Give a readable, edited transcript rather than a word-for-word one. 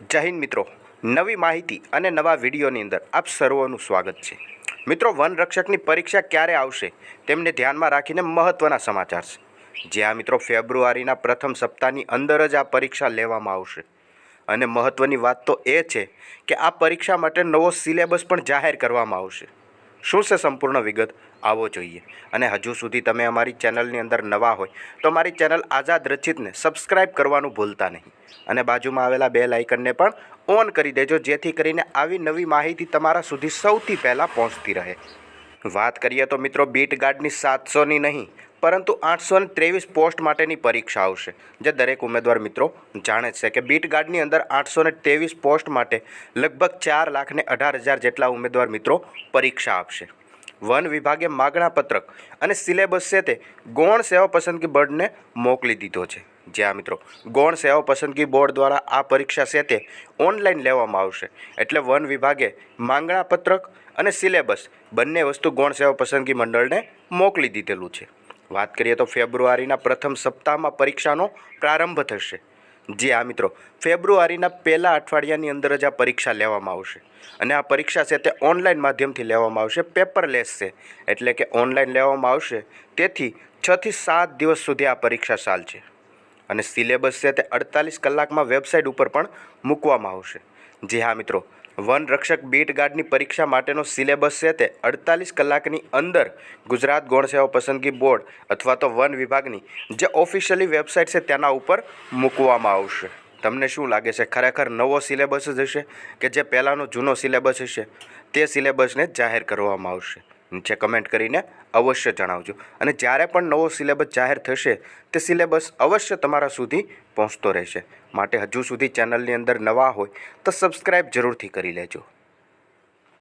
જય હિન્દ મિત્રો, નવી માહિતી અને નવા વિડીયોની અંદર આપ સર્વનું સ્વાગત છે। મિત્રો, વનરક્ષકની પરીક્ષા ક્યારે આવશે તેમને ધ્યાનમાં રાખીને મહત્ત્વના સમાચાર છે। જ્યાં મિત્રો ફેબ્રુઆરીના પ્રથમ સપ્તાહની અંદર જ આ પરીક્ષા લેવામાં આવશે અને મહત્ત્વની વાત તો એ છે કે આ પરીક્ષા માટે નવો સિલેબસ પણ જાહેર કરવામાં આવશે। શું છે સંપૂર્ણ વિગત આવો જોઈએ। અને હજુ સુધી તમે અમારી ચેનલની અંદર નવા હોય તો અમારી ચેનલ આઝાદ રચિતને સબસ્ક્રાઈબ કરવાનું ભૂલતા નહીં અને બાજુમાં આવેલા બેલ આઇકનને પણ ઓન કરી દેજો, જેથી કરીને આવી નવી માહિતી તમારા સુધી સૌથી પહેલાં પહોંચતી રહે। વાત કરીએ તો મિત્રો, બીટ ગાર્ડની 700ની નહીં પરંતુ 823 પોસ્ટ માટેની પરીક્ષા આવશે, જે દરેક ઉમેદવાર મિત્રો જાણે છે કે બીટ ગાર્ડની અંદર 823 પોસ્ટ માટે લગભગ 4,18,000 જેટલા ઉમેદવાર મિત્રો પરીક્ષા આપશે। વન વિભાગે માગણા પત્રક અને સિલેબસ છે તે ગૌણ સેવા પસંદગી બોર્ડને મોકલી દીધો છે। જ્યાં મિત્રો ગૌણ સેવા પસંદગી બોર્ડ દ્વારા આ પરીક્ષા છે તે ઓનલાઈન લેવામાં આવશે, એટલે વન વિભાગે માંગણા પત્રક અને સિલેબસ બંને વસ્તુ ગૌણ સેવા પસંદગી મંડળને મોકલી દીધેલું છે। વાત કરીએ તો ફેબ્રુઆરીના પ્રથમ સપ્તાહમાં પરીક્ષાનો પ્રારંભ થશે। જી આ મિત્રો, ફેબ્રુઆરીના પહેલા અઠવાડિયાની અંદર જ આ પરીક્ષા લેવામાં આવશે અને આ પરીક્ષા છે તે ઓનલાઈન માધ્યમથી લેવામાં આવશે, પેપરલેસ છે, એટલે કે ઓનલાઈન લેવામાં આવશે। તેથી 6 થી 7 દિવસ સુધી આ પરીક્ષા ચાલશે અને સિલેબસ છે તે 48 કલાકમાં વેબસાઇટ ઉપર પણ મૂકવામાં આવશે। જી હા મિત્રો, વન રક્ષક બીટ ગાર્ડની પરીક્ષા માટેનો સિલેબસ છે તે 48 કલાકની અંદર ગુજરાત ગૌણ સેવા પસંદગી બોર્ડ અથવા તો વન વિભાગની જે ઓફિશિયલી વેબસાઇટ છે તેના ઉપર મૂકવામાં આવશે। તમને શું લાગે છે, ખરેખર નવો સિલેબસ જ હશે કે જે પહેલાંનો જૂનો સિલેબસ હશે તે સિલેબસને જાહેર કરવામાં આવશે? નીચે કમેન્ટ કરીને અવશ્ય જણાવજો અને જ્યારે પણ નવો સિલેબસ જાહેર થશે તે સિલેબસ અવશ્ય તમારા સુધી પહોંચતો રહેશે। માટે હજુ સુધી ચેનલની અંદર નવા હોય તો સબસ્ક્રાઈબ જરૂરથી કરી લેજો।